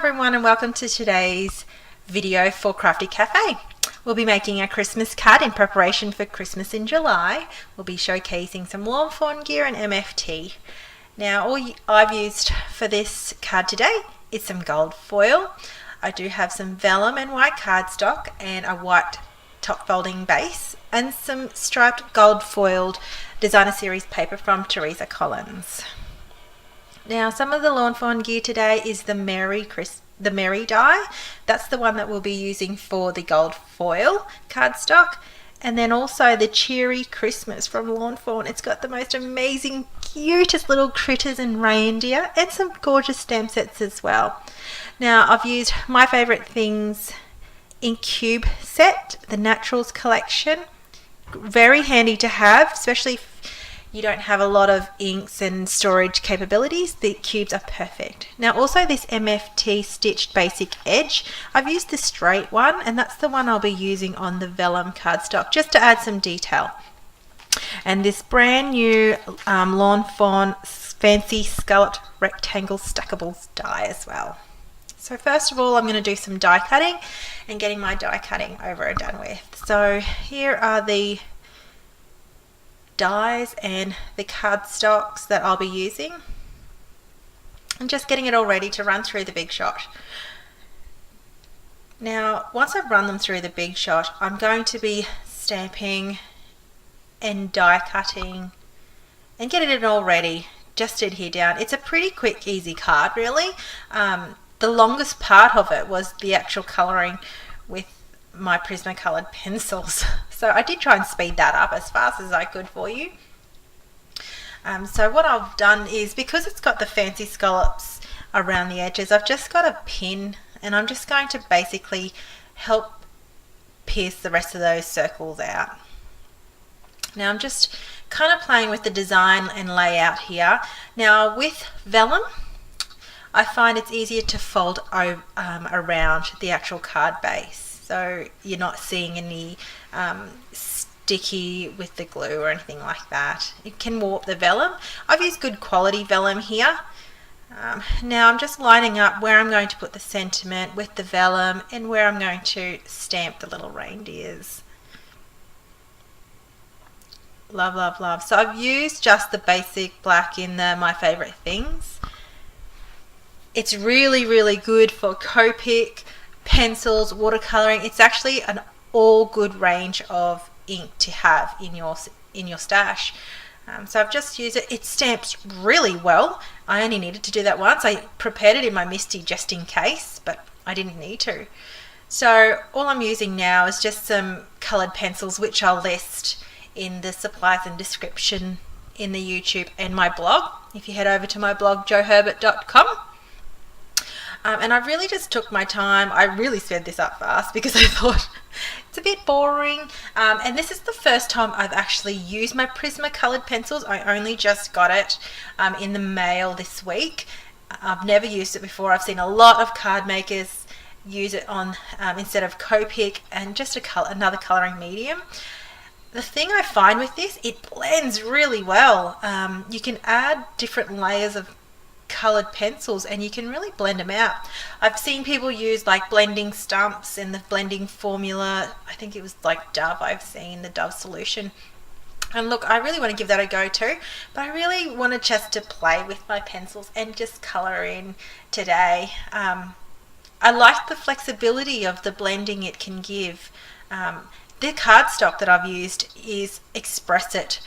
everyone, and welcome to today's video for Crafty Cafe. We'll be making a Christmas card in preparation for Christmas in July. We'll be showcasing some Lawn Fawn gear and MFT. Now, all I've used for this card today is some gold foil. I do have some vellum and white cardstock and a white top folding base and some striped gold foiled designer series paper from Teresa Collins. Now, some of the Lawn Fawn gear today is the Merry die. That's the one that we'll be using for the gold foil cardstock. And then also the Cheery Christmas from Lawn Fawn. It's got the most amazing, cutest little critters and reindeer and some gorgeous stamp sets as well. Now, I've used my favourite things in cube set, the Naturals collection. Very handy to have, especially if you don't have a lot of inks and storage capabilities. The cubes are perfect. Now, also this MFT stitched basic edge, I've used the straight one, and that's the one I'll be using on the vellum cardstock just to add some detail. And this brand new Lawn Fawn fancy scalloped rectangle stackables die as well. So first of all, I'm going to do some die cutting and getting my die cutting over and done with. So here are the dies and the cardstocks that I'll be using, and just getting it all ready to run through the Big Shot. Now, once I've run them through the Big Shot, I'm going to be stamping and die cutting and getting it all ready just to adhere down. It's a pretty quick, easy card, really. The longest part of it was the actual colouring with my Prismacoloured pencils. So I did try and speed that up as fast as I could for you. So what I've done is, because it's got the fancy scallops around the edges, I've just got a pin and I'm just going to basically help pierce the rest of those circles out. Now I'm just kind of playing with the design and layout here. Now with vellum, I find it's easier to fold around the actual card base, so you're not seeing any sticky with the glue or anything like that. It can warp the vellum. I've used good quality vellum here. Now I'm just lining up where I'm going to put the sentiment with the vellum and where I'm going to stamp the little reindeers. Love, love, love. So I've used just the basic black in the My Favorite Things. It's really, really good for Copic, pencils, watercoloring. It's actually an all good range of ink to have in your stash. So I've just used it. It stamps really well. I only needed to do that once. I prepared it in my Misty just in case, but I didn't need to. So all I'm using now is just some coloured pencils, which I'll list in the supplies and description in the YouTube and my blog. If you head over to my blog, joherbert.com. And I really just took my time. I really sped this up fast because I thought it's a bit boring. And this is the first time I've actually used my Prismacoloured pencils. I only just got it in the mail this week. I've never used it before. I've seen a lot of card makers use it on instead of Copic and just another colouring medium. The thing I find with this, it blends really well. You can add different layers of coloured pencils and you can really blend them out. I've seen people use like blending stumps in the blending formula. I think it was like Dove. I've seen the Dove solution. And look, I really want to give that a go too, but I really wanted just to play with my pencils and just colour in today. I like the flexibility of the blending it can give. The cardstock that I've used is Express It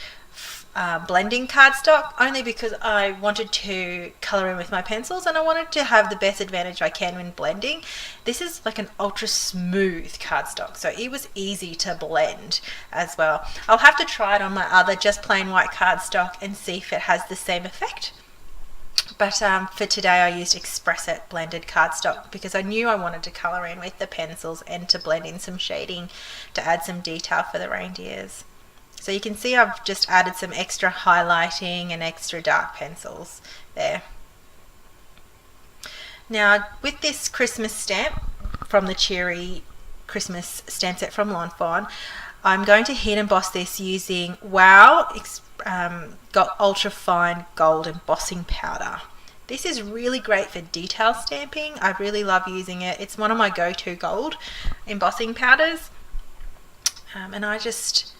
blending cardstock, only because I wanted to colour in with my pencils and I wanted to have the best advantage I can when blending. This is like an ultra smooth cardstock, so it was easy to blend as well. I'll have to try it on my other just plain white cardstock and see if it has the same effect. But for today I used Express It blended cardstock because I knew I wanted to colour in with the pencils and to blend in some shading to add some detail for the reindeers. So you can see I've just added some extra highlighting and extra dark pencils there. Now with this Christmas stamp from the Cheery Christmas stamp set from Lawn Fawn, I'm going to heat emboss this using got ultra fine gold embossing powder. This is really great for detail stamping. I really love using it. It's one of my go-to gold embossing powders. And I just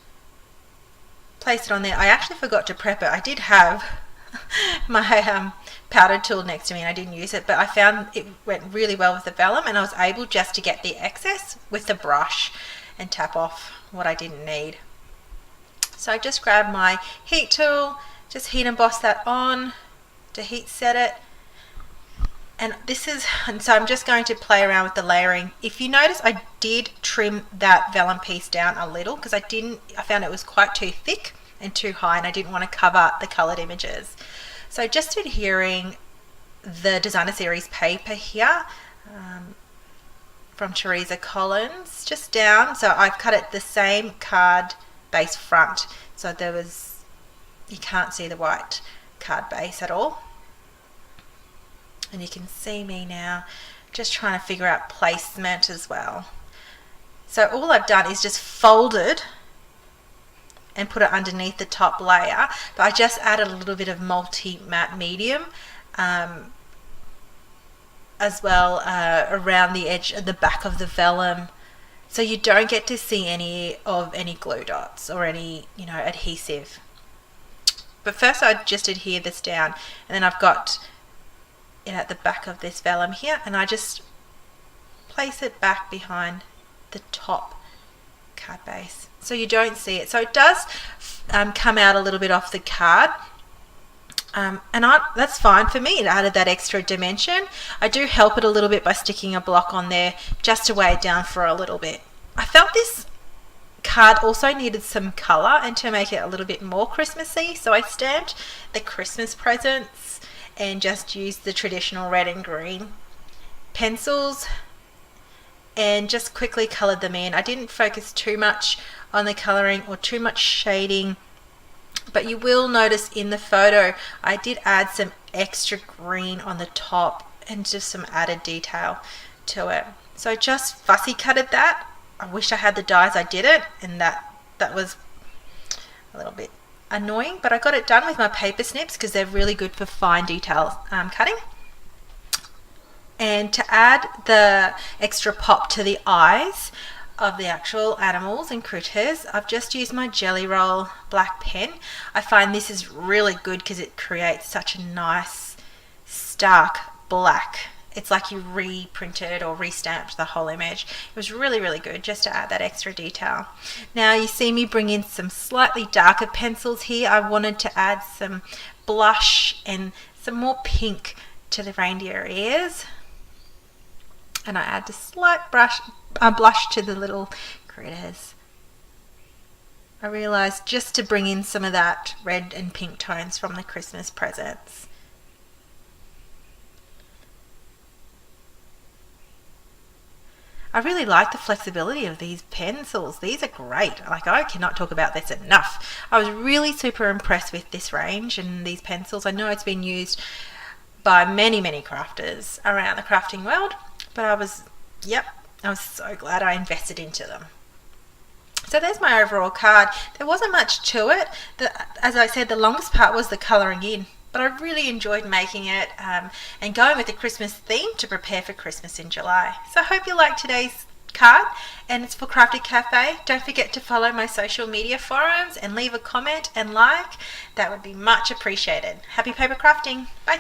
place it on there. I actually forgot to prep it. I did have my powder tool next to me and I didn't use it, but I found it went really well with the vellum, and I was able just to get the excess with the brush and tap off what I didn't need. So I just grabbed my heat tool, just heat emboss that on to heat set it. And so I'm just going to play around with the layering. If you notice, I did trim that vellum piece down a little because I found it was quite too thick and too high, and I didn't want to cover the colored images. So just adhering the Designer Series paper here from Teresa Collins, just down. So I've cut it the same card base front, so you can't see the white card base at all. And you can see me now just trying to figure out placement as well. So all I've done is just folded and put it underneath the top layer, but I just added a little bit of multi-matte medium as well around the edge at the back of the vellum, so you don't get to see any glue dots or any adhesive. But first I just adhere this down, and then I've got at the back of this vellum here, and I just place it back behind the top card base so you don't see it. So it does come out a little bit off the card, and that's fine for me. It added that extra dimension. I do help it a little bit by sticking a block on there just to weigh it down for a little bit. I felt this card also needed some color and to make it a little bit more Christmassy, so I stamped the Christmas presents and just used the traditional red and green pencils and just quickly colored them in. I didn't focus too much on the coloring or too much shading, but you will notice in the photo I did add some extra green on the top and just some added detail to it. So I just fussy cutted that. I wish I had the dies, I didn't, and that was a little bit annoying, but I got it done with my paper snips because they're really good for fine detail cutting. And to add the extra pop to the eyes of the actual animals and critters, I've just used my Jelly Roll black pen. I find this is really good because it creates such a nice stark black. It's like you reprinted or restamped the whole image. It was really, really good just to add that extra detail. Now you see me bring in some slightly darker pencils here. I wanted to add some blush and some more pink to the reindeer ears. And I add a slight blush to the little critters. I realized just to bring in some of that red and pink tones from the Christmas presents. I really like the flexibility of these pencils. These are great. Like, I cannot talk about this enough. I was really super impressed with this range and these pencils. I know it's been used by many, many crafters around the crafting world, but I was so glad I invested into them. So there's my overall card. There wasn't much to it. As I said, the longest part was the colouring in, but I really enjoyed making it and going with the Christmas theme to prepare for Christmas in July. So I hope you liked today's card, and it's for Crafted Cafe. Don't forget to follow my social media forums and leave a comment and like. That would be much appreciated. Happy paper crafting. Bye.